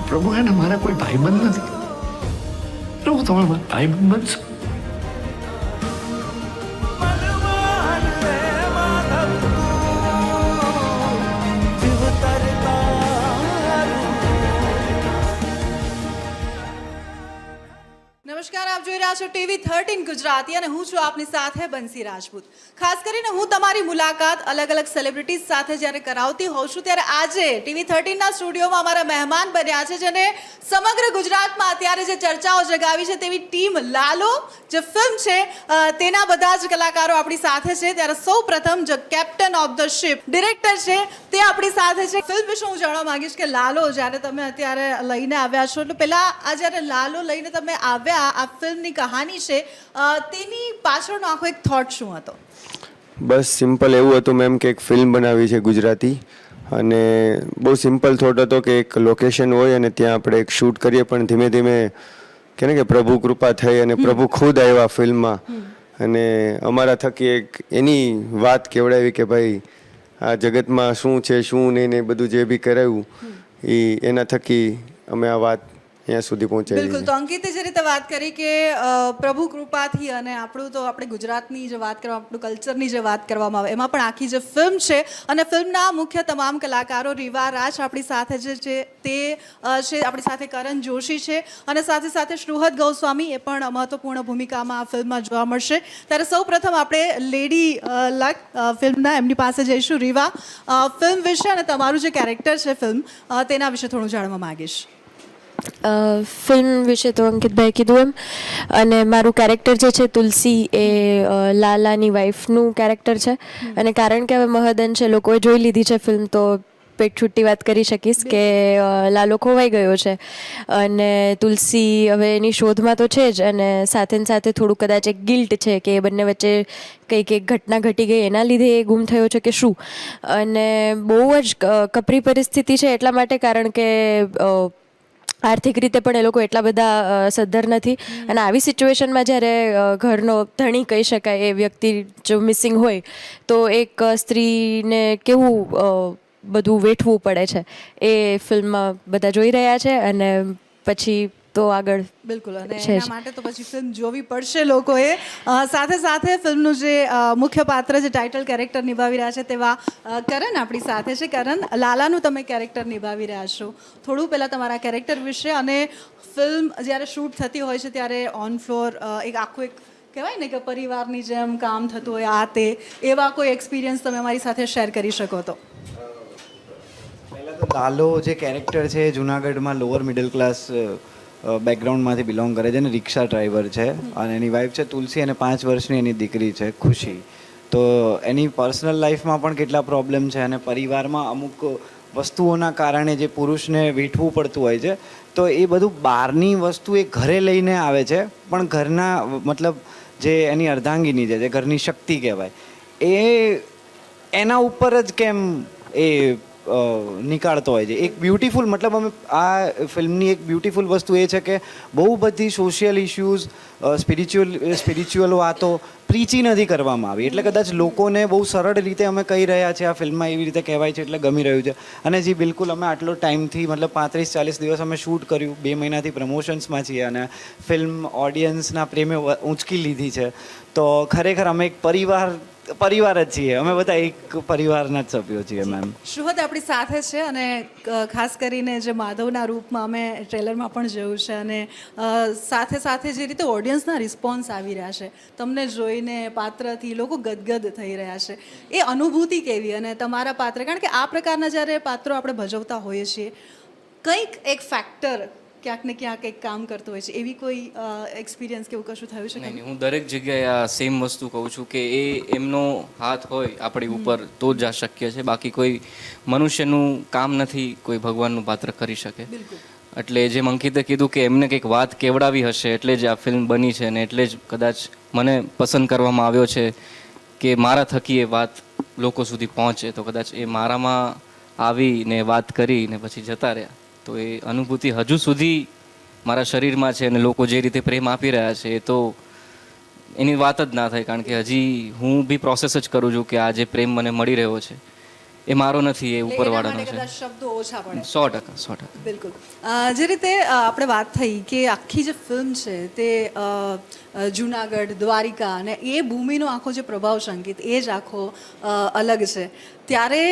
પ્રભુ એને મારા કોઈ ભાઈબંધ નથી. પ્રભુ તમે મારા ભાઈબંધ બનશો. નમસ્કાર, આપ જોઈ રહ્યા છો ટીવી 13 ગુજરાતી અને હું છું આપની સાથે બંસી રાજપૂત. ખાસ કરીને હું તમારી મુલાકાત અલગ અલગ સેલિબ્રિટીઝ સાથે જ્યારે કરાવતી હોઉં છું ત્યારે આજે ટીવી 13ના સ્ટુડિયોમાં અમારા મહેમાન બન્યા છે, જેને સમગ્ર ગુજરાતમાં અત્યારે જે ચર્ચાઓ જગાવી છે તેવી ટીમ લાલો જે ફિલ્મ છે તેના બધા જ કલાકારો આપણી સાથે છે. ત્યારે સૌ પ્રથમ જે captain of the ship director છે તે આપણી સાથે છે. ફિલ્મ વિશે હું જાણવા માંગીશ કે લાલો જ્યારે તમે અત્યારે લઈને આવ્યા છો, એટલે પહેલા આ જ્યારે લાલો લઈને તમે આવ્યા, આ ફિલ્મની કહાની છે તેની પાછળનો આખો એક થોટ શું હતો? બસ સિમ્પલ એવું હતું મેમ કે એક ફિલ્મ બનાવી છે ગુજરાતી, અને બહુ સિમ્પલ થોટ હતો કે એક લોકેશન હોય અને ત્યાં આપણે એક શૂટ કરીએ, પણ ધીમે ધીમે કે ને કે પ્રભુ કૃપા થઈ અને પ્રભુ ખુદ આવ્યા ફિલ્મમાં, અને અમારા થકી એક એની વાત કેવડાવી કે ભાઈ આ જગતમાં શું છે શું નહીં ને બધું જે બી કરાવ્યું એ એના થકી અમે આ વાત અહીંયા સુધી પહોંચાડી. બિલકુલ. તો અંકિતે જે રીતે વાત કરી કે પ્રભુ કૃપાથી અને આપણું તો આપણે ગુજરાતની જે વાત કરવા, આપણું કલ્ચરની જે વાત કરવામાં આવે એમાં પણ આખી જે ફિલ્મ છે અને ફિલ્મના મુખ્ય તમામ કલાકારો, રીવા રાજ આપણી સાથે જે છે તે છે, આપણી સાથે કરણ જોશી છે અને સાથે સાથે શ્રુહદ ગોસ્વામી એ પણ મહત્વપૂર્ણ ભૂમિકામાં આ ફિલ્મમાં જોવા મળશે. ત્યારે સૌ પ્રથમ આપણે લેડી લક ફિલ્મના એમની પાસે જઈશું. રીવા, ફિલ્મ વિશે અને તમારું જે કેરેક્ટર છે ફિલ્મ તેના વિશે થોડું જાણવા માંગીશ. ફિલ્મ વિશે તો અંકિતભાઈ કીધું એમ, અને મારું કેરેક્ટર જે છે તુલસી એ લાલાની વાઈફનું કેરેક્ટર છે. અને કારણ કે હવે મહદન છે, લોકોએ જોઈ લીધી છે ફિલ્મ, તો પેટ છૂટી વાત કરી શકીશ કે લાલો ખોવાઈ ગયો છે અને તુલસી હવે એની શોધમાં તો છે જ, અને સાથે ને સાથે થોડું કદાચ એક ગિલ્ટ છે કે એ બંને વચ્ચે કંઈક એક ઘટના ઘટી ગઈ એના લીધે એ ગુમ થયો છે કે શું. અને બહુ જ કપરી પરિસ્થિતિ છે એટલા માટે કારણ કે આર્થિક રીતે પણ એ લોકો એટલા બધા સદ્ધર નથી, અને આવી સિચ્યુએશનમાં જ્યારે ઘરનો ધણી કહી શકાય એ વ્યક્તિ જો મિસિંગ હોય તો એક સ્ત્રીને કેવું બધું વેઠવું પડે છે એ ફિલ્મમાં બધા જોઈ રહ્યા છે. અને પછી તો આગળ બિલકુલ, અને એના માટે તો પછી ફિલ્મ જોવી પડશે લોકોએ. સાથે સાથે ફિલ્મનું જે મુખ્ય પાત્ર જે ટાઇટલ કેરેક્ટર નિભાવી રહ્યા છે તેવા કરણ આપણી સાથે છે. કરણ, લાલાનું તમે કેરેક્ટર નિભાવી રહ્યા છો. થોડું પહેલાં તમારા કેરેક્ટર વિશે, અને ફિલ્મ જ્યારે શૂટ થતી હોય છે ત્યારે ઓન ફ્લોર એક આખું એક કહેવાય ને કે પરિવારની જેમ કામ થતું હોય, આ તે એવા કોઈ એક્સપિરિયન્સ તમે અમારી સાથે શેર કરી શકો તો? પહેલાં તો લાલો જે કેરેક્ટર છે જુનાગઢમાં લોઅર મિડલ ક્લાસ બેકગ્રાઉન્ડમાંથી બિલોંગ કરે છે અને રિક્ષા ડ્રાઈવર છે, અને એની વાઈફ છે તુલસી અને 5 વર્ષની એની દીકરી છે ખુશી. તો એની પર્સનલ લાઈફમાં પણ કેટલા પ્રોબ્લેમ છે, અને પરિવારમાં અમુક વસ્તુઓના કારણે જે પુરુષને વેઠવું પડતું હોય છે, તો એ બધું બહારની વસ્તુ એ ઘરે લઈને આવે છે, પણ ઘરના મતલબ જે એની અર્ધાંગીની છે, જે ઘરની શક્તિ કહેવાય, એ એના ઉપર જ કેમ એ નીકાળતો હોય છે. એક બ્યુટિફુલ મતલબ અમે આ ફિલ્મની એક બ્યુટિફુલ વસ્તુ એ છે કે બહુ બધી સોશિયલ ઇશ્યુઝ, સ્પિરિચ્યુઅલ વાતો પ્રીચી નથી કરવામાં આવી, એટલે કદાચ લોકોને બહુ સરળ રીતે અમે કહી રહ્યા છીએ આ ફિલ્મમાં, એવી રીતે કહેવાય છે એટલે ગમી રહ્યું છે. અને જી બિલકુલ, અમે આટલો ટાઈમથી મતલબ 35-40 દિવસ અમે શૂટ કર્યું, 2 મહિનાથી પ્રમોશન્સમાં છીએ, અને ફિલ્મ ઓડિયન્સના પ્રેમે ઊંચકી લીધી છે. તો ખરેખર અમે એક પરિવાર જ છીએ, અમે બધા એક પરિવારના જ સભ્યો છીએ. મેમ, શુહદ આપણી સાથે છે, અને ખાસ કરીને જે માધવના રૂપમાં અમે ટ્રેલરમાં પણ જોયું છે, અને સાથે સાથે જે રીતે ઓડિયન્સના રિસ્પોન્સ આવી રહ્યા છે, તમને જોઈને પાત્રથી લોકો ગદગદ થઈ રહ્યા છે, એ અનુભૂતિ કેવી? અને તમારા પાત્ર, કારણ કે આ પ્રકારના જ્યારે પાત્રો આપણે ભજવતા હોઈએ છીએ, કંઈક એક ફેક્ટર ક્યાંક ને ક્યાંક એક કામ કરતું હોય છે, એવી કોઈ એક્સપિરિયન્સ કે એવું કશું થયું છે? નહીં, હું દરેક જગ્યાએ આ સેમ વસ્તુ કહું છું કે એમનો હાથ હોય આપણી ઉપર તો જ આ શક્ય છે, બાકી કોઈ મનુષ્યનું કામ નથી કોઈ ભગવાનનું પાત્ર કરી શકે. એટલે જેમ અંકિતે કીધું કે એમને કંઈક વાત કેવડાવી હશે એટલે જ આ ફિલ્મ બની છે, અને એટલે જ કદાચ મને પસંદ કરવામાં આવ્યો છે કે મારા થકી એ વાત લોકો સુધી પહોંચે. તો કદાચ એ મારામાં આવીને વાત કરીને પછી જતા રહ્યા, તો એ અનુભૂતિ હજુ સુધી મારા શરીરમાં છે, અને લોકો જે રીતે પ્રેમ આપી રહ્યા છે એ તો એની વાત જ ના થાય, કારણ કે હજી હું બી પ્રોસેસ જ કરું છું કે આ જે પ્રેમ મને મળી રહ્યો છે એ મારો નથી, એ એટલે એના ઉપરવાળાનો માટે છે. કદાચ શબ્દો ઓછા પડે. 100%. બિલકુલ. જે રીતે આપણે વાત થઈ કે આખી જે ફિલ્મ છે તે જુનાગઢ, દ્વારિકા અને એ ભૂમિનો આખો જે પ્રભાવ છે અંકિત, એ જ આખો અલગ છે. ત્યારે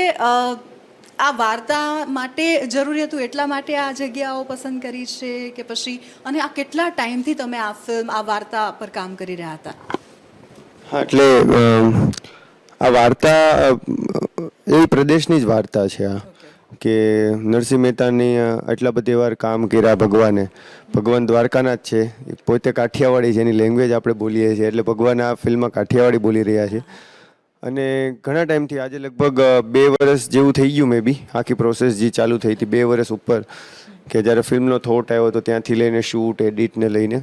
આ વાર્તા માટે જરૂરી હતું એટલા માટે આ જગ્યાઓ પસંદ કરી છે કે પછી, અને આ કેટલા ટાઈમથી તમે આ ફિલ્મ, આ વાર્તા પર કામ કરી રહ્યા હતા? હા, એટલે આ વાર્તા એ પ્રદેશની જ વાર્તા છે આ, કે નરસિંહ મહેતાની આટલા બધી વાર કામ કર્યા ભગવાન દ્વારકાના જ છે, પોતે કાઠિયાવાડી છે, એની લેંગ્વેજ આપણે બોલીએ છીએ, એટલે ભગવાન આ ફિલ્મમાં કાઠિયાવાડી બોલી રહ્યા છે. અને ઘણા ટાઈમથી, આજે લગભગ 2 વર્ષ જેવું થઈ ગયું મે બી, આખી પ્રોસેસ જે ચાલુ થઈ હતી 2 વર્ષ ઉપર, કે જ્યારે ફિલ્મનો થોટ આવ્યો તો ત્યાંથી લઈને શૂટ, એડિટને લઈને.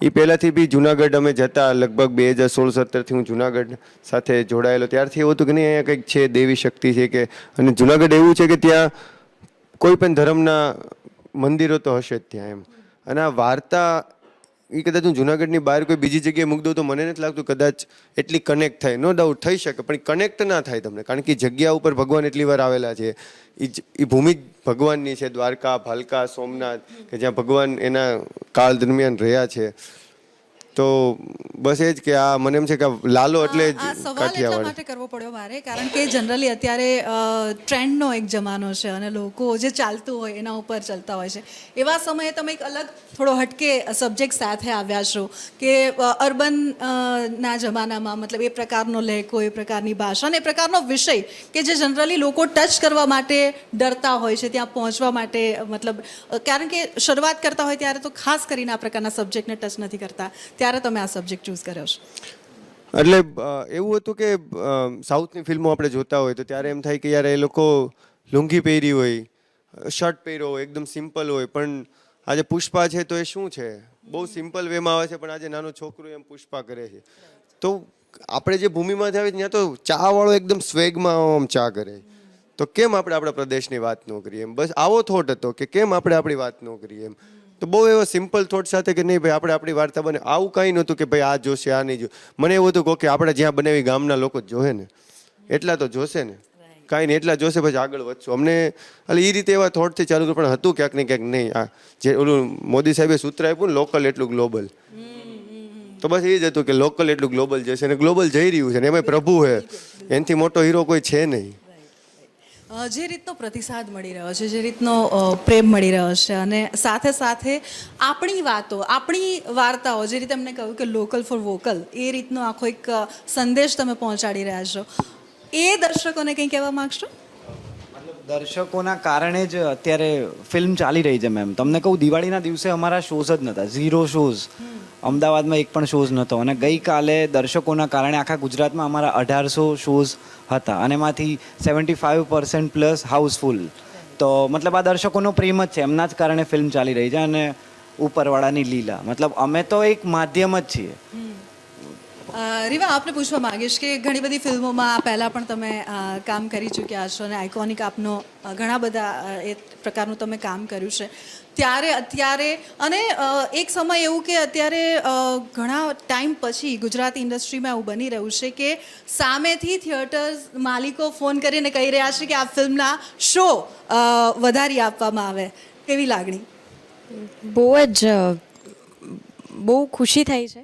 એ પહેલાંથી બી જુનાગઢ અમે જતા, લગભગ 2016-17થી હું જુનાગઢ સાથે જોડાયેલો. ત્યારથી એવું હતું કે નહીં, અહીંયા કંઈક છે, દેવી શક્તિ છે કે, અને જુનાગઢ એવું છે કે ત્યાં કોઈ પણ ધર્મના મંદિરો તો હશે જ ત્યાં એમ. અને આ વાર્તા એ કદાચ હું જુનાગઢની બહાર કોઈ બીજી જગ્યાએ મૂકી દઉં તો મને નથી લાગતું કદાચ એટલી કનેક્ટ થાય. નો ડાઉટ થઈ શકે, પણ કનેક્ટ ના થાય તમને, કારણ કે જગ્યા ઉપર ભગવાન એટલી વાર આવેલા છે. એ ભૂમિ ભગવાનની છે, દ્વારકા, ભાલકા, સોમનાથ, કે જ્યાં ભગવાન એના કાળ દરમિયાન રહ્યા છે. તો બસ એ જ કે આ મને એમ છે કે લાલો એટલે જ આ સવાલ એટલા કાઠિયાવાડ. માટે કરવો પડ્યો મારે, કારણ કે જનરલી અત્યારે ટ્રેન્ડનો એક જમાનો છે અને લોકો જે ચાલતું હોય એના ઉપર ચાલતા હોય છે. એવા સમયે તમે એક અલગ થોડો હટકે સબ્જેક્ટ સાથે આવ્યા છો કે અર્બન ના જમાનામાં, મતલબ એ પ્રકારનો લહેકો, એ પ્રકારની ભાષા અને એ પ્રકારનો વિષય કે જે જનરલી લોકો ટચ કરવા માટે ડરતા હોય છે, ત્યાં પહોંચવા માટે, મતલબ કારણ કે શરૂઆત કરતા હોય ત્યારે તો ખાસ કરીને આ પ્રકારના સબ્જેક્ટને ટચ નથી કરતા, ત્યારે તમે આ સબ્જેક્ટ ચૂઝ કર્યો છે. એટલે એવું હતું કે સાઉથની ફિલ્મો આપણે જોતા હોય તો ત્યારે એમ થાય કે યાર એ લોકો લુંગી પહેરી હોય, શર્ટ પહેર્યો હોય, એકદમ સિમ્પલ હોય, પણ આજે પુષ્પા છે તો એ શું છે, બહુ સિમ્પલ વેમાં આવે છે, પણ આજે નાનું છોકરું એમ પુષ્પા કરે છે. તો આપણે જે ભૂમિમાંથી આવે ત્યાં તો ચાવાળો એકદમ સ્વેગમાં આમ ચા કરે, તો કેમ આપણે આપણા પ્રદેશની વાત ન કરીએ એમ. બસ આવો થોટ હતો કે કેમ આપણે આપણી વાત ન કરીએ એમ. તો બહુ એવો સિમ્પલ થોટ સાથે કે નહીં ભાઈ આપણે આપણી વાર્તા બને. આવું કાંઈ નહોતું કે ભાઈ આ જોશે, આ નહીં જો. મને એવું હતું કે આપણે જ્યાં બનાવી ગામના લોકો જ જોશે ને, એટલા તો જોશે ને, કાંઈ નહીં એટલા જોશે, પછી આગળ વધશું. અમને એટલે એ રીતે એવા થોટથી ચાલુ કર્યું, પણ હતું ક્યાંક ને ક્યાંક નહીં. આ જે ઓલું મોદી સાહેબે સૂત્ર આપ્યું ને, લોકલ એટલું ગ્લોબલ, તો બસ એ જ હતું કે લોકલ એટલું ગ્લોબલ જશે, અને ગ્લોબલ જઈ રહ્યું છે, ને એમાં પ્રભુ છે, એનાથી મોટો હીરો કોઈ છે નહીં. જે રીતનો પ્રતિસાદ મળી રહ્યો છે, જે રીતનો પ્રેમ મળી રહ્યો છે, અને સાથે સાથે આપણી વાતો, આપણી વાર્તાઓ, જે રીતે એમને કહ્યું કે લોકલ ફોર વોકલ, એ રીતનો આખો એક સંદેશ તમે પહોંચાડી રહ્યા છો, એ દર્શકોને કંઈ કહેવા માગશો? દર્શકોના કારણે જ અત્યારે ફિલ્મ ચાલી રહી છે મેમ. તમને કહું, દિવાળીના દિવસે અમારા શોઝ જ નહોતા, 0 શોઝ. અમદાવાદમાં એક પણ શોઝ નહોતો, અને ગઈકાલે દર્શકોના કારણે આખા ગુજરાતમાં અમારા 1800 શોઝ હતા, અને એમાંથી 75% પ્લસ હાઉસફુલ. તો મતલબ આ દર્શકોનો પ્રેમ જ છે, એમના જ કારણે ફિલ્મ ચાલી રહી છે, અને ઉપરવાળાની લીલા. મતલબ અમે તો એક માધ્યમ જ છીએ. રીવા, આપને પૂછવા માંગીશ કે ઘણી બધી ફિલ્મોમાં પહેલાં પણ તમે કામ કરી ચૂક્યા છો, અને આઇકોનિક આપનો ઘણા બધા એ પ્રકારનું તમે કામ કર્યું છે. ત્યારે અત્યારે, અને એક સમય એવું કે અત્યારે ઘણા ટાઈમ પછી ગુજરાતી ઇન્ડસ્ટ્રીમાં એવું બની રહ્યું છે કે સામેથી થિયેટર્સ માલિકો ફોન કરીને કહી રહ્યા છે કે આ ફિલ્મના શો વધારી આપવામાં આવે. કેવી લાગણી? બહુ ખુશી થાય છે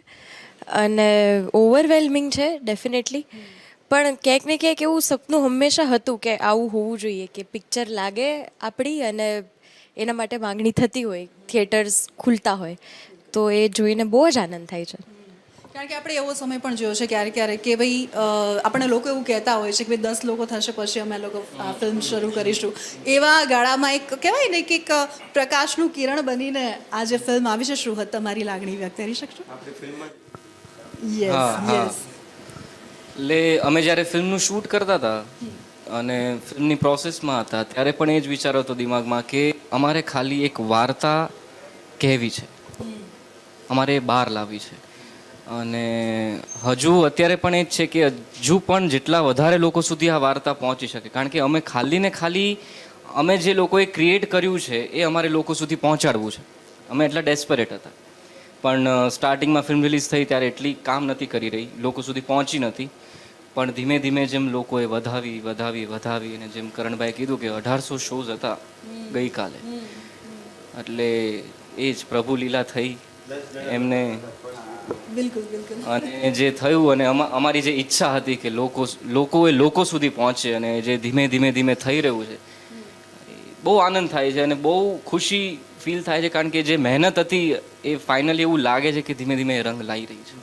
અને ઓવરવેલ્મિંગ છે ડેફિનેટલી, પણ ક્યાંક ને ક્યાંક એવું સપનું હંમેશા હતું કે આવું હોવું જોઈએ, કે પિક્ચર લાગે આપણી અને એના માટે માંગણી થતી હોય, થિયેટર્સ ખુલતા હોય, તો એ જોઈને બહુ જ આનંદ થાય છે. કારણ કે આપણે એવો સમય પણ જોયો છે ક્યારેક ક્યારેક કે ભાઈ આપણે લોકો એવું કહેતા હોય છે કે ભાઈ 10 લોકો થશે પછી અમે લોકો ફિલ્મ શરૂ કરીશું. એવા ગાળામાં એક કહેવાય ને કે એક પ્રકાશનું કિરણ બનીને આ જે ફિલ્મ આવી છે, શું તમારી લાગણી વ્યક્ત કરી શકશો? યસ. એટલે અમે જ્યારે ફિલ્મનું શૂટ કરતા હતા અને ફિલ્મની પ્રોસેસમાં હતા, ત્યારે પણ એ જ વિચાર હતો દિમાગમાં કે અમારે ખાલી એક વાર્તા કહેવી છે, અમારે બહાર લાવવી છે. અને હજુ અત્યારે પણ એ જ છે કે હજુ પણ જેટલા વધારે લોકો સુધી આ વાર્તા પહોંચી શકે, કારણ કે અમે ખાલી ને ખાલી અમે જે લોકોએ ક્રિએટ કર્યું છે એ અમારે લોકો સુધી પહોંચાડવું છે. અમે એટલા ડેસ્પરેટ હતા. પણ સ્ટાર્ટિંગમાં ફિલ્મ રિલીઝ થઈ ત્યારે એટલી કામ નથી કરી રહી, લોકો સુધી પહોંચી નથી. પણ ધીમે ધીમે જેમ લોકોએ વધાવી અને જેમ કરણભાઈ કીધું કે 1800 શોઝ હતા ગઈકાલે, એટલે એ જ પ્રભુ લીલા થઈ એમને. બિલકુલ બિલકુલ. અને જે થયું અને અમારી જે ઈચ્છા હતી કે લોકો સુધી પહોંચે અને જે ધીમે થઈ રહ્યું છે, બહુ આનંદ થાય છે અને બહુ ખુશી ફીલ થાય છે, કારણ કે જે મહેનત હતી એ ફાઇનલી એવું લાગે છે કે ધીમે ધીમે રંગ લાવી રહી છે.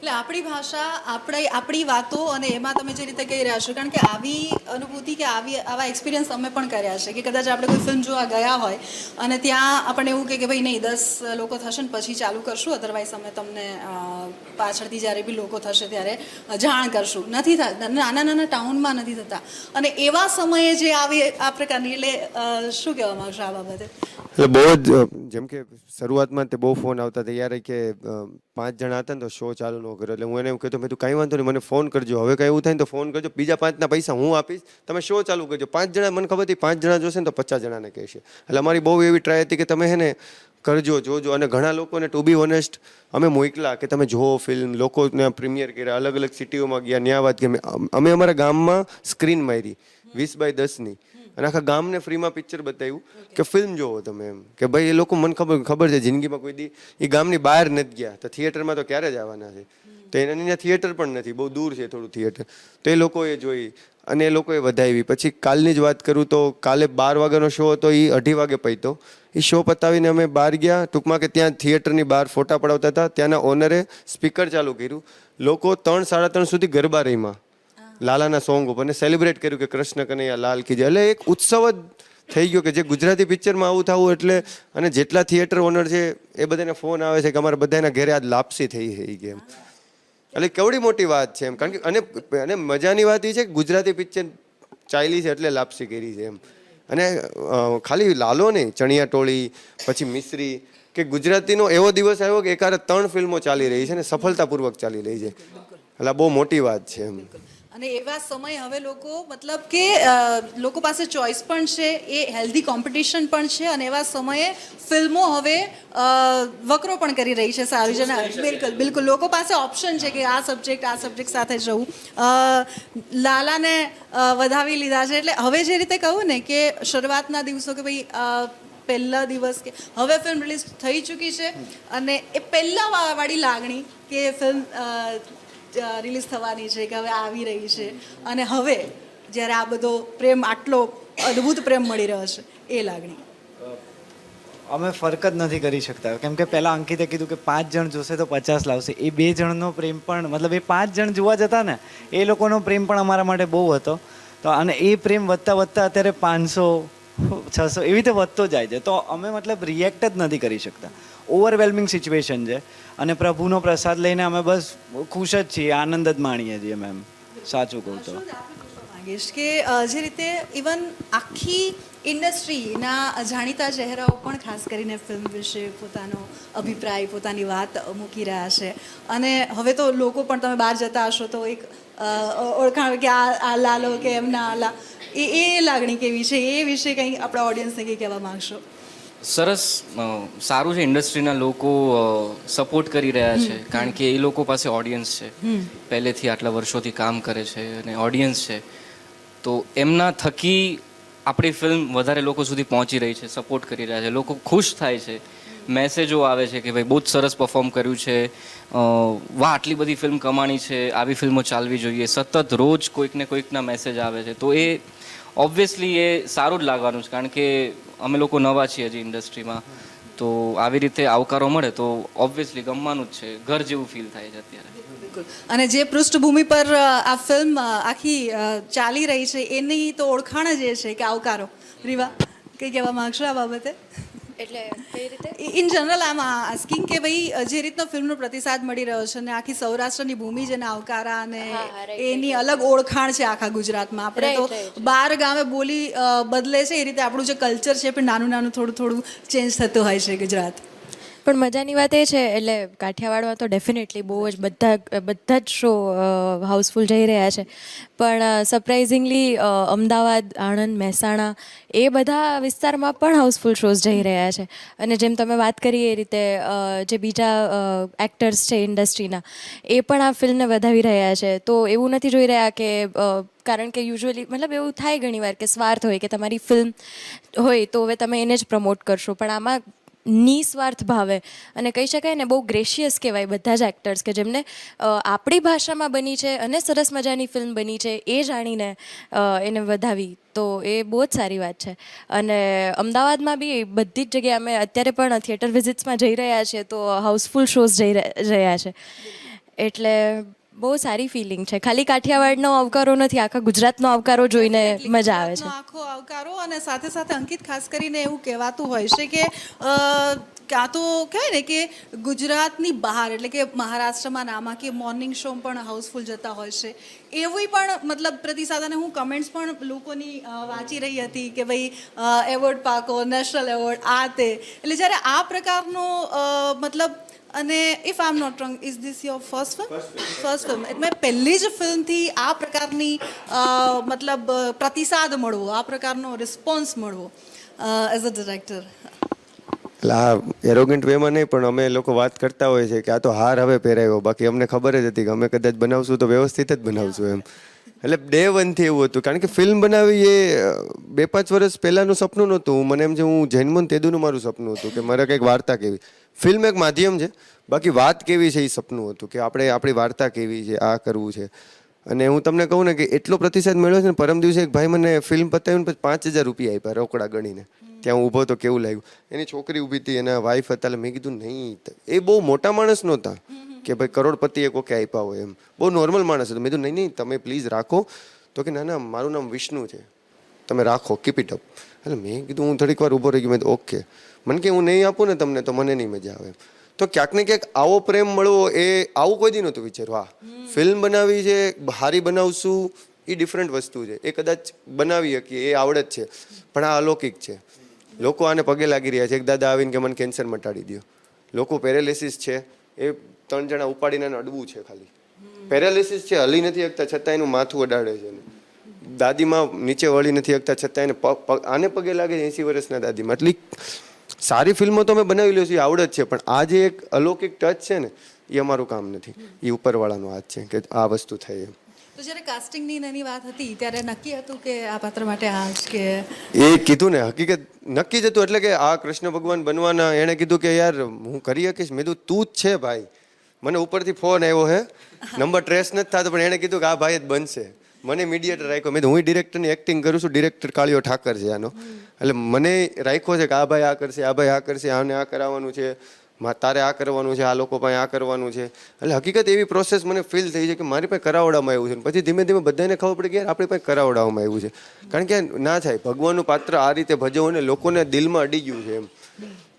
એટલે આપણી ભાષા, આપણી વાતો, અને એમાં તમે જે રીતે કહી રહ્યા છો, કારણ કે આવી અનુભૂતિ કે આવા એક્સપિરિયન્સ અમે પણ કર્યા છે કે કદાચ આપણે કોઈ ફિલ્મ જોવા ગયા હોય અને ત્યાં આપણને એવું કહે કે ભાઈ નહીં 10 લોકો થશે ને પછી ચાલુ કરશું, અધરવાઇઝ અમે તમને પાછળથી જ્યારે બી લોકો થશે ત્યારે જાણ કરશું. નથી થતા, નાના ટાઉનમાં નથી થતા. અને એવા સમયે જે આવી આ પ્રકારની, એટલે શું કહેવા માંગશો આ બાબતે? એટલે બહુ જ જેમ કે શરૂઆતમાં તે બહુ ફોન આવતા હતા યાર કે 5 જણા હતા ને તો શો ચાલુ ન કર્યો, એટલે હું એને એવું કહેતો મેં તું કાંઈ વાંધો નહીં, મને ફોન કરજો, હવે કાંઈ એવું થાય ને તો ફોન કરજો, બીજા 5ના પૈસા હું આપીશ, તમે શો ચાલુ કરજો. 5 જણા, મને ખબર હતી 5 જણા જોશે ને તો 50 જણાને કહેશે, એટલે અમારી બહુ એવી ટ્રાય હતી કે તમે હે ને કરજો, જોજો. અને ઘણા લોકોને ટુ બી ઓનેસ્ટ અમે મોકલા કે તમે જુઓ ફિલ્મ, લોકોને પ્રીમિયર કર્યા, અલગ અલગ સિટીઓમાં ગયા, ન્યા વાત કે અમે અમારા ગામમાં સ્ક્રીન મારી 20x10ની અને આખા ગામને ફ્રીમાં પિક્ચર બતાવ્યું કે ફિલ્મ જોવો તમે, એમ કે ભાઈ એ લોકો મને ખબર છે જિંદગીમાં કોઈ દી એ ગામની બહાર નથી ગયા, તો થિયેટરમાં તો ક્યારે જ આવવાના છે, તો એના થિયેટર પણ નથી, બહુ દૂર છે થોડું થિયેટર, તો એ લોકોએ જોઈ અને એ લોકોએ વધાવી. પછી કાલની જ વાત કરું તો કાલે 12 વાગ્યાનો શો હતો, એ 2:30 વાગે પત્યો. એ શો પતાવીને અમે બહાર ગયા, ટૂંકમાં કે ત્યાં થિયેટરની બહાર ફોટા પડાવતા હતા, ત્યાંના ઓનરે સ્પીકર ચાલુ કર્યું, લોકો 3-3:30 સુધી ગરબા રહીમાં લાલાના સોંગ ઉપર અને સેલિબ્રેટ કર્યું કે કૃષ્ણ કનૈયા લાલ કી જય. એટલે એક ઉત્સવ જ થઈ ગયો કે જે ગુજરાતી પિક્ચરમાં આવું થવું એટલે. અને જેટલા થિયેટર ઓનર છે એ બધાને ફોન આવે છે કે અમારા બધાના ઘરે આજ લાપસી થઈ ગઈ એમ, એટલે કેવડી મોટી વાત છે એમ. કારણ કે અને મજાની વાત એ છે કે ગુજરાતી પિક્ચર ચાલી છે એટલે લાપસી કરી છે એમ. અને ખાલી લાલો નહીં, ચણિયા ટોળી, પછી મિશ્રી, કે ગુજરાતીનો એવો દિવસ આવ્યો કે એકારે 3 ફિલ્મો ચાલી રહી છે અને સફળતાપૂર્વક ચાલી રહી છે, એટલે બહુ મોટી વાત છે એમ. અને એવા સમય હવે લોકો, મતલબ કે લોકો પાસે ચોઇસ પણ છે, એ હેલ્ધી કોમ્પિટિશન પણ છે, અને એવા સમયે ફિલ્મો હવે વકરો પણ કરી રહી છે સારી છે. બિલકુલ બિલકુલ, લોકો પાસે ઓપ્શન છે કે આ સબ્જેક્ટ સાથે જવું. લાલાને વધાવી લીધા છે, એટલે હવે જે રીતે કહું ને કે શરૂઆતના દિવસો કે ભાઈ પહેલા દિવસ કે હવે ફિલ્મ રિલીઝ થઈ ચૂકી છે અને એ પહેલાં વાળી લાગણી કે ફિલ્મ રિલીઝ થવાની છે, કે હવે આવી રહી છે, અને હવે જ્યારે આ બધો પ્રેમ, આટલો અદ્ભુત પ્રેમ મળી રહ્યો છે, એ લાગણી અમે ફરક જ નથી કરી શકતા. કેમ કે પહેલાં અંકિતે કીધું કે 5 જણ જોશે તો 50 લાવશે, એ 2 જણનો પ્રેમ પણ, મતલબ એ 5 જણ જોવા જતા ને એ લોકોનો પ્રેમ પણ અમારા માટે બહુ હતો. તો અને એ પ્રેમ વધતા અત્યારે 500-600 એવી રીતે વધતો જાય છે. તો અમે મતલબ રિએક્ટ જ નથી કરી શકતા, ઓવરવેલ્મિંગ સિચ્યુએશન છે. અને પ્રભુનો પ્રસાદ લઈને અમે બસ ખુશ જ છીએ, આનંદ જ માણીએ છીએ મેમ, સાચું કહું તો. માંગીશ કે જે રીતે ઇવન આખી ઇન્ડસ્ટ્રીના જાણીતા ચહેરાઓ પણ ખાસ કરીને ફિલ્મ વિશે પોતાનો અભિપ્રાય, પોતાની વાત મૂકી રહ્યા છે. અને હવે તો લોકો પણ, તમે બહાર જતા હશો તો એક ઓળખાણ કે આ લાલો કે એમના આલા, એ લાગણી કેવી છે, એ વિશે કંઈ આપણા ઓડિયન્સને કંઈ કહેવા માંગશો? સરસ, સારું છે, ઇન્ડસ્ટ્રીના લોકો સપોર્ટ કરી રહ્યા છે, કારણ કે એ લોકો પાસે ઓડિયન્સ છે, પહેલેથી આટલા વર્ષોથી કામ કરે છે અને ઓડિયન્સ છે, તો એમના થકી આપણી ફિલ્મ વધારે લોકો સુધી પહોંચી રહી છે, સપોર્ટ કરી રહ્યા છે, લોકો ખુશ થાય છે, મેસેજો આવે છે કે ભાઈ બહુ જ સરસ પરફોર્મ કર્યું છે, વાહ આટલી બધી ફિલ્મ કમાણી છે, આવી ફિલ્મો ચાલવી જોઈએ, સતત રોજ કોઈકને કોઈકના મેસેજ આવે છે. તો એ ઓબ્વિયસલી એ સારું જ લાગવાનું છે, કારણ કે અમે લોકો નવા છીએ હજી ઇન્ડસ્ટ્રીમાં, તો આવી રીતે આવકારો મળે તો ઓબ્વિયસલી ગમવાનું જ છે, ઘર જેવું ફીલ થાય છે અત્યારે. બિલકુલ. અને જે પૃષ્ઠભૂમિ પર આ ફિલ્મ આખી ચાલી રહી છે એની તો ઓળખાણ જ એ છે કે આવકારો. રીવા, કંઈ કહેવા માંગશો આ બાબતે? એટલે કઈ રીતે ઇન જનરલ આમ આસ્કિંગ કે ભાઈ જે રીતનો ફિલ્મનો પ્રતિસાદ મળી રહ્યો છે અને આખી સૌરાષ્ટ્રની ભૂમિ જેને આવકારા અને એની અલગ ઓળખાણ છે આખા ગુજરાતમાં. આપણે તો 12 ગામે બોલી બદલે છે એ રીતે આપણું જે કલ્ચર છે પણ નાનું થોડું ચેન્જ થતું હોય છે ગુજરાત. પણ મજાની વાત એ છે એટલે કાઠિયાવાડમાં તો ડેફિનેટલી બહુ જ બધા જ શો હાઉસફુલ જઈ રહ્યા છે, પણ સરપ્રાઇઝિંગલી અમદાવાદ, આણંદ, મહેસાણા એ બધા વિસ્તારમાં પણ હાઉસફુલ શોઝ જઈ રહ્યા છે. અને જેમ તમે વાત કરી એ રીતે જે બીજા એક્ટર્સ છે ઇન્ડસ્ટ્રીના, એ પણ આ ફિલ્મને વધાવી રહ્યા છે. તો એવું નથી જોઈ રહ્યા કે કારણ કે યુઝ્યુઅલી મતલબ એવું થાય ઘણીવાર કે સ્વાર્થ હોય કે તમારી ફિલ્મ હોય તો હવે તમે એને જ પ્રમોટ કરશો, પણ આમાં નિસ્વાર્થ ભાવે અને કહી શકાય ને બહુ ગ્રેશિયસ કહેવાય બધા જ એક્ટર્સ કે જેમને આપણી ભાષામાં બની છે અને સરસ મજાની ફિલ્મ બની છે એ જાણીને એને વધાવી, તો એ બહુ જ સારી વાત છે. અને અમદાવાદમાં બી બધી જ જગ્યાએ અમે અત્યારે પણ થિયેટર વિઝિટ્સમાં જઈ રહ્યા છીએ તો હાઉસફુલ શોઝ જઈ રહ્યા છે, એટલે બહુ સારી ફિલિંગ છે. ખાલી કાઠિયાવાડનો આવકારો નથી, આખા ગુજરાતનો આવકારો જોઈને મજા આવે છે. આખો આવકારો. અને સાથે સાથે અંકિત, ખાસ કરીને એવું કહેવાતું હોય છે કે કાં તો કહે ને કે ગુજરાતની બહાર એટલે કે મહારાષ્ટ્રમાં નામાં કે મોર્નિંગ શો પણ હાઉસફુલ જતા હોય છે, એવી પણ મતલબ પ્રતિસાદ. અને હું કમેન્ટ્સ પણ લોકોની વાંચી રહી હતી કે ભાઈ એવોર્ડ પાકો, નેશનલ એવોર્ડ, આ તે. એટલે જ્યારે આ પ્રકારનો મતલબ, અને if I am not wrong, is this your first film? એટલે પહેલી જ ફિલ્મથી આ પ્રકારની મતલબ પ્રતિસાદ મળવો, આ પ્રકારનો રિસ્પોન્સ મળવો એઝ અ ડિરેક્ટર? એટલે આ એરોગન્ટ વેમાં નહીં, પણ અમે લોકો વાત કરતા હોય છે કે આ તો હાર હવે પહેરાવ્યો, બાકી અમને ખબર જ હતી કે અમે કદાચ બનાવશું તો વ્યવસ્થિત જ બનાવશું એમ. એટલે ડે વનથી એવું હતું, કારણ કે ફિલ્મ બનાવી એ 2-5 વર્ષ પહેલાંનું સપનું નહોતું. મને એમ છે હું જૈનમોહન તેદુનું મારું સપનું હતું કે મારે કંઈક વાર્તા કેવી. ફિલ્મ એક માધ્યમ છે, બાકી વાત કેવી છે એ સપનું હતું કે આપણે આપણી વાર્તા કેવી છે, આ કરવું છે. અને હું તમને કહું ને કે એટલો પ્રતિસાદ મળ્યો છે ને, પરમ દિવસે એક ભાઈ મને ફિલ્મ પતાવીને પછી 5,000 રૂપિયા આપ્યા રોકડા ગણીને. ત્યાં હું ઊભો તો કેવું લાગ્યું. એની છોકરી ઊભી હતી, એના વાઈફ હતા. એટલે મેં કીધું નહીં, એ બહુ મોટા માણસ નહોતા કે ભાઈ કરોડપતિ એ કોકે આપ્યા હોય એમ, બહુ નોર્મલ માણસ હતો. મેં કીધું નહીં તમે પ્લીઝ રાખો. તો કે ના ના, મારું નામ વિષ્ણુ છે, તમે રાખો, કીપ ઇટ અપ. એટલે મેં કીધું, હું થોડીક વાર ઊભો રહી ગયો. મેં કીધું ઓકે. મને કે હું નહીં આપું ને તમને તો મને નહીં મજા આવે. તો ક્યાંક ને ક્યાંક આવો પ્રેમ મળવો, એ આવું કોઈ દી નહોતું વિચાર્યું. હા, ફિલ્મ બનાવી છે, હારી બનાવશું, એ ડિફરન્ટ વસ્તુ છે. એ કદાચ બનાવી શકીએ, એ આવડત છે, પણ આ અલૌકિક છે. લોકો આને પગે લાગી રહ્યા છે. એક દાદા આવીને કે મને કેન્સર મટાડી દો. લોકો પેરેલિસિસ છે, એ 3 જણા ઉપાડીને અડવું છે. ખાલી પેરેલિસિસ છે, હલી નથી શકતા, છતાં એનું માથું અડાડે છે. દાદીમાં નીચે વળી નથી શકતા, છતાં એને આને પગે લાગે છે, 80 વર્ષના દાદીમાં. એટલી સારી ફિલ્મો તો અમે બનાવી લ્યો છીએ, આવડત છે, પણ આ જે એક અલૌકિક ટચ છે ને, એ અમારું કામ નથી, એ ઉપરવાળાનો હાથ છે કે આ વસ્તુ થઈ એમ. તો જ્યારે કાસ્ટિંગની એની વાત હતી ત્યારે નક્કી હતું કે આ પાત્ર માટે આ જ કે એ કીધું ને, હકીકત નક્કી જ હતું. એટલે કે આ કૃષ્ણ ભગવાન બનવાના, એણે કીધું કે યાર હું કરી શકીશ. મેં કીધું તું જ છે ભાઈ. મને ઉપરથી ફોન આવ્યો હે, નંબર ટ્રેસ નથી થતો, પણ એણે કીધું કે આ ભાઈ જ બનશે. મને મીડિયેટર રાખ્યો. મેં હું ડિરેક્ટરની એક્ટિંગ કરું છું, ડિરેક્ટર કાળિયો ઠાકર છે આનો. એટલે મને રાખ્યો છે કે આ ભાઈ આ કરશે, આ ભાઈ આ કરશે, આને આ કરાવવાનું છે, તારે આ કરવાનું છે, આ લોકો પાસે આ કરવાનું છે. એટલે હકીકત એવી પ્રોસેસ મને ફીલ થઈ છે કે મારી પાસે કરાવડાવવામાં આવ્યું છે. પછી ધીમે ધીમે બધાને ખબર પડી કે યાર આપણી પાસે કરાવડાવવામાં આવ્યું છે. કારણ કે ના થાય, ભગવાનનું પાત્ર આ રીતે ભજવો ને લોકોને દિલમાં અડી ગયું છે એમ.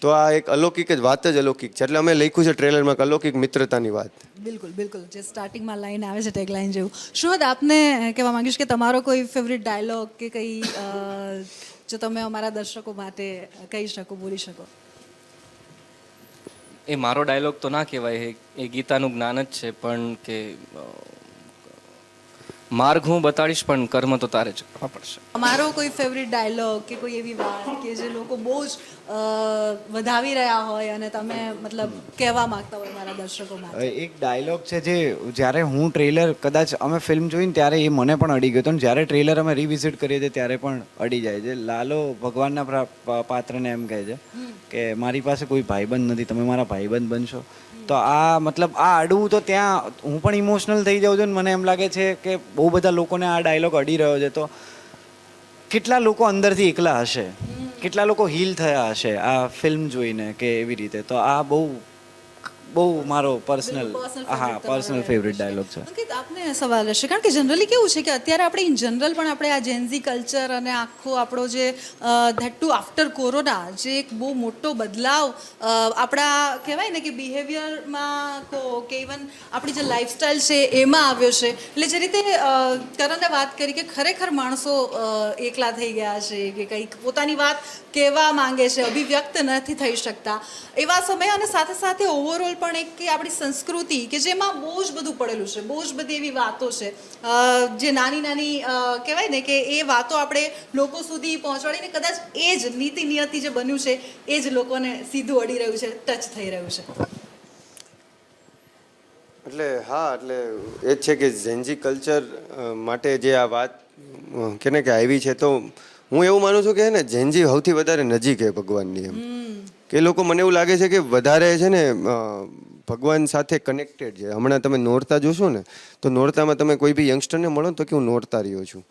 તો આ એક અલૌકિક જ વાત જ અલૌકિક છે. એટલે અમે લખ્યું છે ટ્રેલરમાં અલૌકિક મિત્રતાની વાત. બિલકુલ બિલકુલ, જે સ્ટાર્ટિંગમાં લાઈન આવે છે ટેગલાઈન જેવું. શું આપને કહેવા માંગીશ કે તમારો કોઈ ફેવરિટ ડાયલોગ કે કંઈ જો તમે અમારા દર્શકો માટે કહી શકો, બોલી શકો? એ મારો ડાયલોગ તો ના કહેવાય, એ ગીતાનું જ્ઞાન જ છે. પણ કે માર્ગ હું બતાડીશ પણ કર્મ તો તારે જ કરવા પડશે. અમારો કોઈ ફેવરિટ ડાયલોગ કે કોઈ એવી વાત કે જે લોકો બહુ જ વધાવી રહ્યા હોય અને તમે મતલબ કહેવા માંગતા હોય મારા દર્શકો માટે? એક ડાયલોગ છે જે જ્યારે હું ટ્રેલર, કદાચ અમે ફિલ્મ જોઈને ત્યારે એ મને પણ અડી ગયો હતો, ને જ્યારે ટ્રેલર અમે રિવિઝિટ કરીએ છીએ ત્યારે પણ અડી જાય છે. લાલો ભગવાનના પાત્રને એમ કહે છે કે મારી પાસે કોઈ ભાઈબંધ નથી, તમે મારા ભાઈબંધ બનશો. તો આ મતલબ આ અડવું તો ત્યાં હું પણ ઇમોશનલ થઈ જાઉં છું. ને મને એમ લાગે છે કે બહુ બધા લોકોને આ ડાયલોગ અડી રહ્યો છે. તો કેટલા લોકો અંદરથી એકલા હશે, કેટલા લોકો હીલ થયા હશે આ ફિલ્મ જોઈને કે એવી રીતે. તો આ બહુ બહુ મારો પર્સનલ personal હા favorite પર્સનલ તમારો ફેવરેટ ડાયલોગ છે. અંકિત, આપને સવાલ હશે કારણ કે જનરલી કેવું છે કે અત્યારે આપણે ઇન જનરલ પણ આપણે આ જેન્ઝી કલ્ચર અને આખો આપણો જે ધેટ ટુ આફ્ટર કોરોના જે એક બહુ મોટો બદલાવ આપણા કહેવાય ને કે બિહેવિયરમાં કે ઇવન આપણી જે લાઈફસ્ટાઈલ છે એમાં આવ્યો છે. એટલે જે રીતે કરણે વાત કરી કે ખરેખર માણસો એકલા થઈ ગયા છે કે કંઈક પોતાની વાત કહેવા માંગે છે, અભિવ્યક્ત નથી થઈ શકતા એવા સમય, અને સાથે સાથે ઓવરઓલ પણ એક કે આપણી સંસ્કૃતિ કે જેમાં બહુ જ બધું પડેલું છે, બહુ જ બધી એવી વાતો છે જે નાની નાની કહેવાય ને કે એ વાતો આપણે લોકો સુધી પહોંચાડીને કદાચ એ જ નીતિ નિયતિ જે બન્યું છે એ જ લોકોને સીધું અડી રહ્યું છે, ટચ થઈ રહ્યું છે. એટલે હા, એટલે એ જ છે કે ઝેન્જી કલ્ચર માટે જે આ વાત કે ને કે આવી છે, તો હું એવું માનું છું કે ને ઝેન્જી સૌથી વધારે નજીક છે ભગવાનની. એમ કે એ લોકો મને એવું લાગે છે કે વધારે છે ને ભગવાન સાથે કનેક્ટેડ છે. હમણાં તમે નોરતા જોશો ને તો નોરતામાં તમે કોઈ બી યંગસ્ટરને મળો ને તો કે હું નોરતા રહ્યો છું,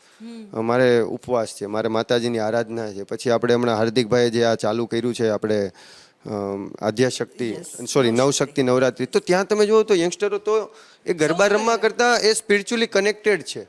મારે ઉપવાસ છે, મારે માતાજીની આરાધના છે. પછી આપણે હમણાં હાર્દિકભાઈએ જે આ ચાલુ કર્યું છે આપણે આદ્યાશક્તિ નવશક્તિ નવરાત્રિ, તો ત્યાં તમે જુઓ તો યંગસ્ટરો તો એ ગરબા રમવા કરતાં એ સ્પિરિચ્યુઅલી કનેક્ટેડ છે.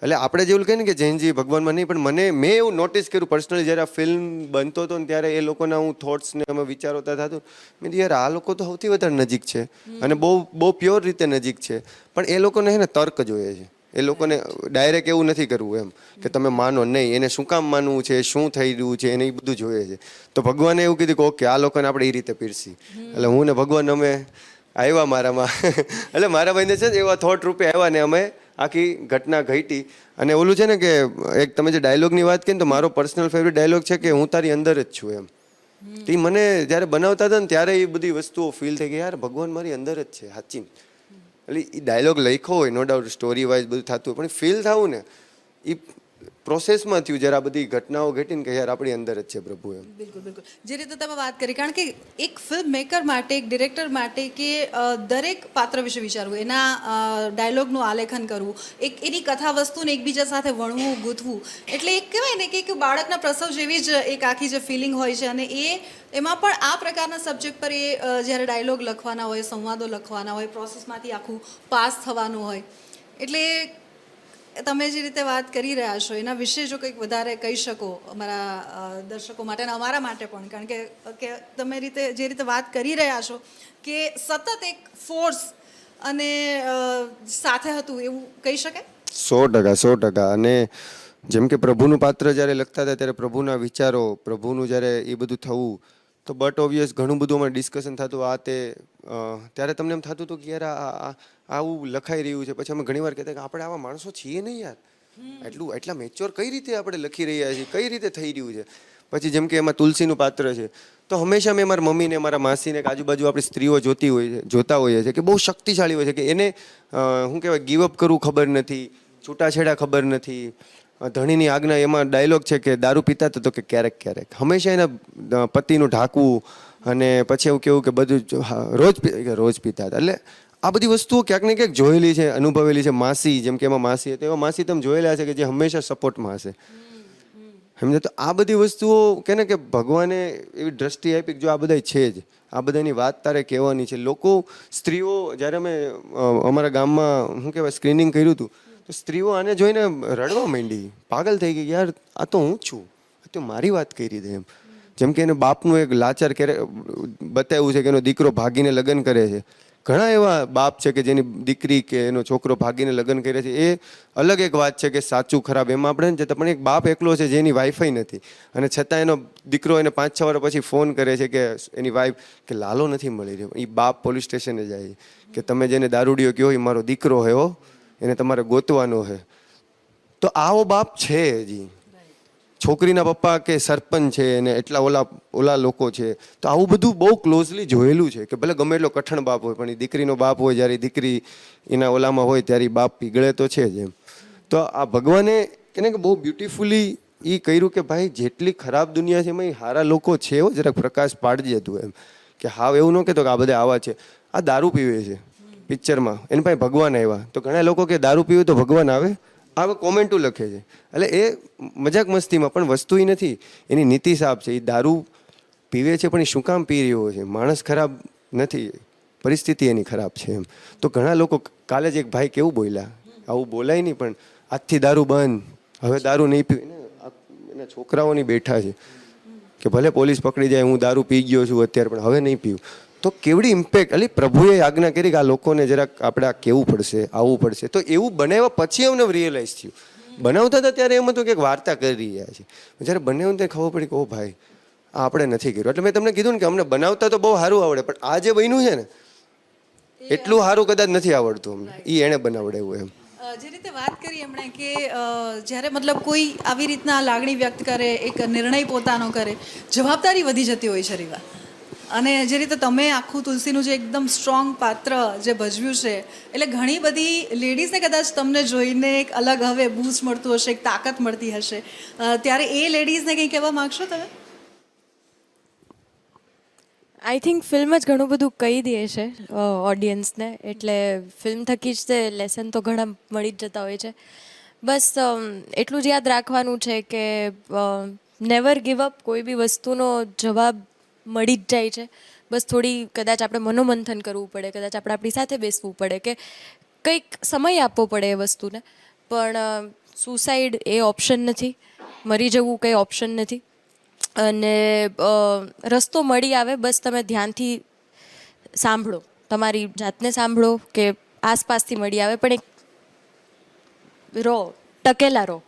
એટલે આપણે જેવું કહીએ ને કે જૈનજી ભગવાનમાં નહીં, પણ મેં એવું નોટિસ કર્યું પર્સનલી જ્યારે આ ફિલ્મ બનતો હતો ને ત્યારે એ લોકોના હું થોટ્સને અમે વિચારોતા થતું, મેં કીધું યાર આ લોકો તો સૌથી વધારે નજીક છે અને બહુ પ્યોર રીતે નજીક છે, પણ એ લોકોને છે ને તર્ક જોઈએ છે. એ લોકોને ડાયરેક્ટ એવું નથી કરવું એમ કે તમે માનો નહીં, એને શું કામ માનવું છે, શું થઈ રહ્યું છે, એને એ બધું જોઈએ છે. તો ભગવાને એવું કીધું કે ઓકે આ લોકોને આપણે એ રીતે પીરસી. એટલે હું ને ભગવાન અમે આવ્યા મારામાં એટલે મારા ભાઈને છે એવા થોટ રૂપે આવ્યા ને અમે આખી ઘટના ઘટી. અને ઓલું છે ને કે એક તમે જે ડાયલોગની વાત કરી ને તો મારો પર્સનલ ફેવરેટ ડાયલોગ છે કે હું તારી અંદર જ છું એમ. તે મને જ્યારે બનાવતા હતા ને ત્યારે એ બધી વસ્તુઓ ફીલ થઈ ગઈ, યાર ભગવાન મારી અંદર જ છે સાચી. એટલે એ ડાયલોગ લખ્યો હોય નો ડાઉટ સ્ટોરી વાઇઝ બધું થતું હોય, પણ ફીલ થવું ને એ પ્રોસેસમાં થયું જ્યારે આ બધી ઘટનાઓ ઘટીને કે યાર આપણી અંદર જ છે પ્રભુ એમ. બિલકુલ બિલકુલ, જે રીતે તમે વાત કરી, કારણ કે એક ફિલ્મ મેકર માટે, એક ડિરેક્ટર માટે કે દરેક પાત્ર વિશે વિચારવું, એના ડાયલોગનું આલેખન કરવું, એક એની કથા વસ્તુને એકબીજા સાથે વણવું ગૂંથવું, એટલે એક કહેવાય ને કે એક બાળકના પ્રસવ જેવી જ એક આખી જે ફિલિંગ હોય છે. અને એમાં પણ આ પ્રકારના સબ્જેક્ટ પર એ જ્યારે ડાયલોગ લખવાના હોય, સંવાદો લખવાના હોય, પ્રોસેસમાંથી આખું પાસ થવાનું હોય, એટલે તમે જે રીતે વાત કરી રહ્યા છો એના વિશે જો કંઈક વધારે કહી શકો અમારા દર્શકો માટે અને અમારા માટે પણ, કારણ કે તમે જે રીતે વાત કરી રહ્યા છો કે સતત એક ફોર્સ અને સાથે હતું એવું કહી શકાય. 100%. અને જેમ કે પ્રભુનું પાત્ર જ્યારે લખતા હતા ત્યારે પ્રભુના વિચારો, પ્રભુનું જ્યારે એ બધું થવું, તો બટ ઓબ્વિયસ ઘણું બધું અમારે ડિસ્કશન થતું આ તે, ત્યારે તમને એમ થતું હતું કે યાર આવું લખાઈ રહ્યું છે. પછી અમે ઘણી વાર કહેતા કે આપણે આવા માણસો છીએ નહીં યાર, એટલા મેચ્યોર કઈ રીતે આપણે લખી રહ્યા છીએ, કઈ રીતે થઈ રહ્યું છે. પછી જેમ કે એમાં તુલસીનું પાત્ર છે તો હંમેશા મેં મારા મમ્મીને મારા માસીને આજુબાજુ આપણી સ્ત્રીઓ જોતા હોઈએ છીએ કે બહુ શક્તિશાળી હોય છે, કે એને શું કહેવાય ગીવઅપ કરવું ખબર નથી, છૂટાછેડા ખબર નથી. ધણીની આજ્ઞા એમાં ડાયલોગ છે કે દારૂ પીતા તો કે ક્યારેક ક્યારેક, હંમેશા એના પતિનું ઢાંકવું, અને પછી એવું કેવું કે બધું રોજ પીતા હતા. એટલે આ બધી વસ્તુઓ ક્યાંક ને ક્યાંક જોયેલી છે, અનુભવેલી છે. માસી જેમ કે એમાં માસી હતી, એવા માસી તમે જોયેલા છે કે જે હંમેશા સપોર્ટમાં હશે. સમજે તો આ બધી વસ્તુઓ કે ને કે ભગવાને એવી દ્રષ્ટિ આપી જો આ બધા છે જ, આ બધાની વાત તારે કહેવાની છે. લોકો સ્ત્રીઓ જ્યારે અમે અમારા ગામમાં શું કહેવાય સ્ક્રીનિંગ કર્યું હતું તો સ્ત્રીઓ આને જોઈને રડવા માંડી, પાગલ થઈ ગઈ, યાર આ તો હું છું, આ તો મારી વાત કરી દે એમ. જેમ કે એને બાપનું એક લાચાર બતાવ્યું છે કે એનો દીકરો ભાગીને લગ્ન કરે છે. ઘણા એવા બાપ છે કે જેની દીકરી કે એનો છોકરો ભાગીને લગ્ન કરે છે. એ અલગ એક વાત છે કે સાચું ખરાબ એમાં આપણે ને જતા, પણ એક બાપ એકલો છે જેની વાઈફાઈ નથી અને છતાં એનો દીકરો એને 5-6 વાર પછી ફોન કરે છે કે એની વાઈફ કે લાલો નથી મળી રહ્યો. એ બાપ પોલીસ સ્ટેશને જાય કે તમે જેને દારૂડિયો કહો એ મારો દીકરો હોય, એને તમારે ગોતવાનો છે. તો આવો બાપ છે હજી. છોકરીના પપ્પા કે સરપંચ છે અને એટલા ઓલા લોકો છે. તો આવું બધું બહુ ક્લોઝલી જોયેલું છે કે ભલે ગમે એટલો કઠણ બાપ હોય પણ એ દીકરીનો બાપ હોય, જ્યારે દીકરી એના ઓલામાં હોય ત્યારે બાપ પીગળે તો છે જ એમ. તો આ ભગવાને કે બહુ બ્યુટિફુલી એ કર્યું કે ભાઈ જેટલી ખરાબ દુનિયા છે એમાં સારા લોકો છે, એવો જરાક પ્રકાશ પાડજે તું એમ. કે હાવ એવું ન કહેતો કે આ બધા આવા છે. આ દારૂ પીવે છે પિક્ચરમાં, એની પાસે ભગવાન આવ્યા. તો ઘણા લોકો કે દારૂ પીવે તો ભગવાન આવે, આ કોમેન્ટો લખે છે. એટલે એ મજાક મસ્તીમાં, પણ વસ્તુ એ નથી, એની નીતિ સાફ છે. એ દારૂ પીવે છે પણ એ શું કામ પી રહ્યો છે? માણસ ખરાબ નથી પરિસ્થિતિ એની ખરાબ છે એમ. તો ઘણા લોકો કાલે જ એક ભાઈ કેવું બોલ્યા, આવું બોલાય નહીં પણ આજથી દારૂ બંધ, હવે દારૂ નહીં પીવું. એના છોકરાઓની બેઠા છે કે ભલે પોલીસ પકડી જાય, હું દારૂ પી ગયો છું અત્યારે પણ હવે નહીં પીવું. તો કેવડી ઇમ્પેક્ટ, એટલે પ્રભુએ આજ્ઞા કરી કે આ લોકોને જરાક આપણે આ કહેવું પડશે, આવવું પડશે. તો એવું બનાવ્યા પછી અમને રિયલાઇઝ થયું. બનાવતા હતા ત્યારે એમ હતું કે એક વાર્તા કરી રહ્યા છે, જ્યારે બનાવ્યું ત્યારે ખબર પડી કે ઓ ભાઈ આ આપણે નથી કર્યું. એટલે મેં તમને કીધું ને કે અમને બનાવતા તો બહુ સારું આવડે, પણ આ જે બન્યું છે ને એટલું સારું કદાચ નથી આવડતું અમને, એ એણે બનાવડાવ્યું એમ. જે રીતે વાત કરી એમણે કે જ્યારે મતલબ કોઈ આવી રીતના લાગણી વ્યક્ત કરે, એક નિર્ણય પોતાનો કરે, જવાબદારી વધી જતી હોય છે રીવા. અને જે રીતે તમે આખું તુલસીનું જે એકદમ સ્ટ્રોંગ પાત્ર જે ભજવ્યું છે, એટલે ઘણી બધી લેડીઝને કદાચ તમને જોઈને એક અલગ હવે બૂસ્ટ મળતું હશે, એક તાકાત મળતી હશે, ત્યારે એ લેડીઝને કંઈ કહેવા માગશો તમે? આઈ થિંક ફિલ્મ જ ઘણું બધું કહી દે છે ઓડિયન્સને, એટલે ફિલ્મ થકી જ તે લેસન તો ઘણા મળી જ જતા હોય છે. બસ એટલું જ યાદ રાખવાનું છે કે નેવર ગીવ અપ. કોઈ બી વસ્તુનો જવાબ મળી જ જાય છે. બસ થોડી કદાચ આપણે મનોમંથન કરવું પડે, કદાચ આપણે આપણી સાથે બેસવું પડે, કે કંઈક સમય આપવો પડે એ વસ્તુને. પણ સુસાઇડ એ ઓપ્શન નથી, મરી જવું કંઈ ઓપ્શન નથી. અને રસ્તો મળી આવે, બસ તમે ધ્યાનથી સાંભળો, તમારી જાતને સાંભળો કે આસપાસથી મળી આવે, પણ એક રહો, ટકેલા રહો.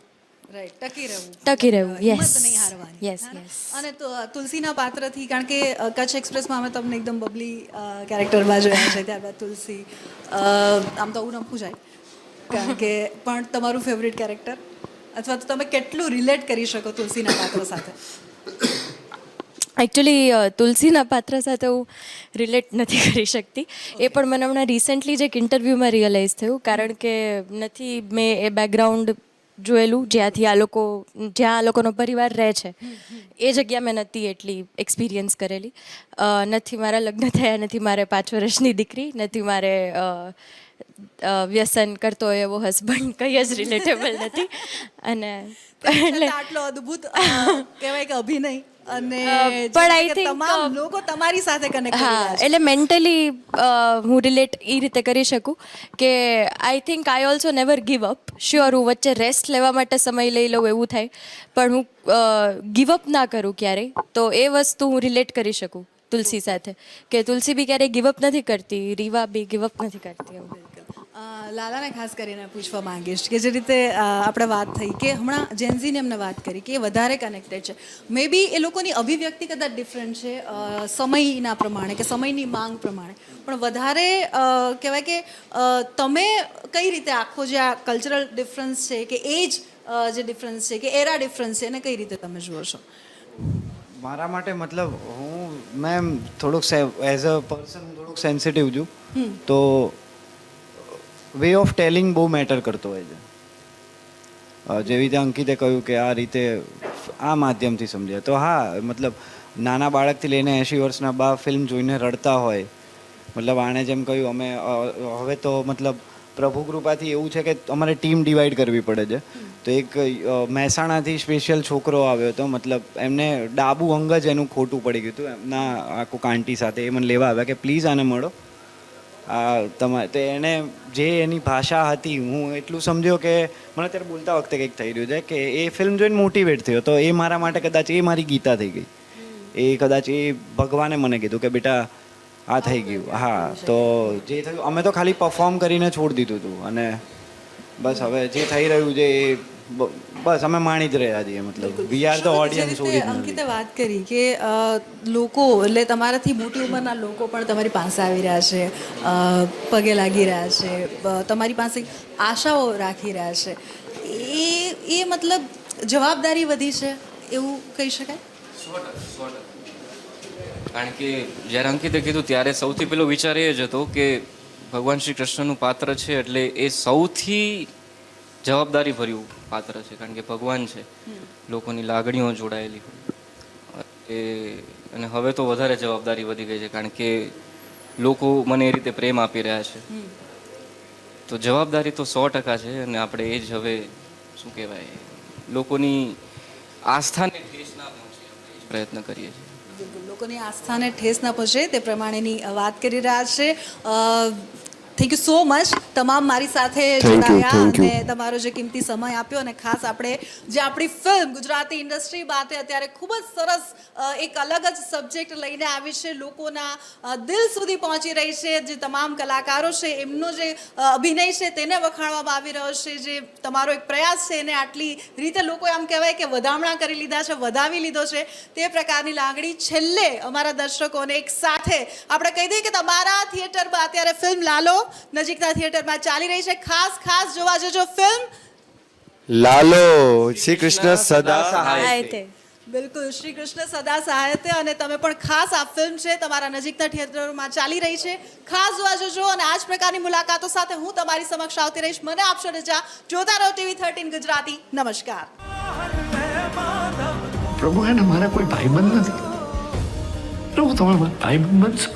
રાઈટ, ટકી રહેવું, ટકી રહેવું, યસ હિંમત નહીં હારવાની. Yes yes. અને તો તુલસીના પાત્રથી, કારણ કે કચ્છ એક્સપ્રેસમાં અમે તમને એકદમ બબલી કેરેક્ટરમાં જોયા છે, ત્યારબાદ તુલસી, આમ તો આવું નમવું જાય, કારણ કે પણ તમારું ફેવરિટ કેરેક્ટર, અથવા તો તમે કેટલું રિલેટ કરી શકો તુલસીના પાત્ર સાથે? એકચ્યુઅલી તુલસીના પાત્ર સાથે હું રિલેટ નથી કરી શકતી. એ પણ મને હમણાં રિસેન્ટલી જ એક ઇન્ટરવ્યૂમાં રિયલાઇઝ થયું, કારણ કે નથી મેં એ બેકગ્રાઉન્ડ જોયેલું જ્યાં આ લોકોનો પરિવાર રહે છે, એ જગ્યા મેં નથી એટલી એક્સપિરિયન્સ કરેલી. નથી મારા લગ્ન થયા, નથી મારે 5 વર્ષની દીકરી, નથી મારે વ્યસન કરતો હોય એવો હસબન્ડ, કંઈ જ રિલેટેબલ નથી. અને એટલે આટલો અદ્ભુત કહેવાય કે અભિનય, અને પણ I think, તમામ લોકો તમારી સાથે કનેક્ટ કરી હા, રહ્યા છે. એટલે મેન્ટલી હું રિલેટ એ રીતે કરી શકું કે I think I also never give up. Sure, હું વચ્ચે રેસ્ટ લેવા માટે સમય લઈ લઉં એવું થાય, પણ હું ગીવ અપ ના કરું ક્યારેય. તો એ વસ્તુ હું રિલેટ કરી શકું તુલસી સાથે, કે તુલસી બી ક્યારેય ગીવ અપ નથી કરતી, રીવા બી ગીવ અપ નથી કરતી. લાલાને ખાસ કરીને પૂછવા માંગીશ કે જે રીતે આપણે વાત થઈ કે હમણાં જેન્ઝીને એમને વાત કરી કે એ વધારે કનેક્ટેડ છે. મે બી એ લોકોની અભિવ્યક્તિ કદાચ ડિફરન્ટ છે સમયના પ્રમાણે કે સમયની માંગ પ્રમાણે, પણ વધારે કહેવાય કે તમે કઈ રીતે આખો જે આ કલ્ચરલ ડિફરન્સ છે કે એજ જે ડિફરન્સ છે કે એરા ડિફરન્સ છે એને કઈ રીતે તમે જુઓ છો? મારા માટે મતલબ મેં થોડુંક એઝ અ પર્સન થોડુંક સેન્સિટિવ છું, તો વે ઓફ ટેલિંગ બહુ મેટર કરતો હોય છે. જેવી રીતે અંકિતે કહ્યું કે આ રીતે આ માધ્યમથી સમજાય, તો હા મતલબ નાના બાળકથી લઈને 80 વર્ષના બા ફિલ્મ જોઈને રડતા હોય. મતલબ આણે જેમ કહ્યું, અમે હવે તો મતલબ પ્રભુ કૃપાથી એવું છે કે અમારે ટીમ ડિવાઈડ કરવી પડે છે. તો એક મહેસાણાથી સ્પેશિયલ છોકરો આવ્યો હતો, મતલબ એમને ડાબુ અંગ જ એનું ખોટું પડી ગયું હતું એમના આખું કાંટી સાથે. એ મને લેવા આવ્યા કે પ્લીઝ આને મળો. તમારે તો એણે જે એની ભાષા હતી, હું એટલું સમજ્યો કે મને અત્યારે બોલતા વખતે કંઈક થઈ રહ્યું છે કે એ ફિલ્મ જોઈને મોટિવેટ થયો. તો એ મારા માટે કદાચ એ મારી ગીતા થઈ ગઈ. એ કદાચ એ ભગવાને મને કીધું કે બેટા આ થઈ ગયું. હા, તો જે થયું અમે તો ખાલી પરફોર્મ કરીને છોડી દીધું હતું, અને બસ હવે જે થઈ રહ્યું છે એ બસ અમે માણી જ રહ્યા છીએ. મતલબ વી આર ધ ઓડિયન્સ. અંકિતે વાત કરી કે લોકો એટલે તમારાથી મોટી ઉંમરના લોકો પણ તમારી પાસે આવી રહ્યા છે, પગે લાગી રહ્યા છે, તમારી પાસે આશાઓ રાખી રહ્યા છે. એ મતલબ જવાબદારી વધી છે એવું કહી શકાય? કારણ કે જ્યારે અંકિતે કીધું ત્યારે સૌથી પહેલો વિચાર એ જ હતો કે ભગવાન શ્રી કૃષ્ણનું પાત્ર છે એટલે એ સૌથી જવાબદારી ભર્યું પાત્ર છે, કારણ કે ભગવાન છે, લોકોની લાગણીઓ જોડાયેલી હોય એ. અને હવે તો વધારે જવાબદારી વધી ગઈ છે, કારણ કે લોકો મને એ રીતે પ્રેમ આપી રહ્યા છે. તો જવાબદારી તો 100% છે, અને આપણે એ જ હવે શું કહેવાય લોકોની આસ્થાને ઠેસ ના પહોંચે એ જ પ્રયત્ન કરીએ છીએ. બિલકુલ લોકોની આસ્થાને ઠેસ ન પહોંચે તે પ્રમાણેની વાત કરી રહ્યા છે. થેન્ક યુ સો મચ તમામ મારી સાથે જોડાયા thank you. અને તમારો જે કિંમતી સમય આપ્યો અને ખાસ આપણે જે આપણી ફિલ્મ ગુજરાતી ઇન્ડસ્ટ્રી માટે અત્યારે ખૂબ જ સરસ એક અલગ જ સબ્જેક્ટ લઈને આવી છે, લોકોના દિલ સુધી પહોંચી રહી છે, જે તમામ કલાકારો છે એમનો જે અભિનય છે તેને વખાણવામાં આવી રહ્યો છે, જે તમારો એક પ્રયાસ છે એને આટલી રીતે લોકો આમ કહેવાય કે વધામણા કરી લીધા છે, વધાવી લીધો છે, તે પ્રકારની લાગણી છેલ્લે અમારા દર્શકોને એક સાથે આપણે કહી દઈએ કે તમારા થિયેટરમાં અત્યારે ફિલ્મ લાલો નજીકના થિયેટરમાં ચાલી રહી છે. ખાસ જોવા જજો ફિલ્મ લાલો શ્રી કૃષ્ણ સદા હાય તે બિલકુલ શ્રી કૃષ્ણ સદા સહાયતે. અને તમે પણ ખાસ આ ફિલ્મ છે તમારા નજીકના થિયેટરમાં ચાલી રહી છે, ખાસ જોવા જજો. અને આ જ પ્રકારની મુલાકાતો સાથે હું તમારી સમક્ષ આવતી રહીશ. મને આપશો રજા. જોતા રહો TV 13 ગુજરાતી. નમસ્કાર. પ્રભુ એને મારા કોઈ ભાઈબંધ નથી. પ્રભુ તમે મારા ભાઈબંધ બનશો.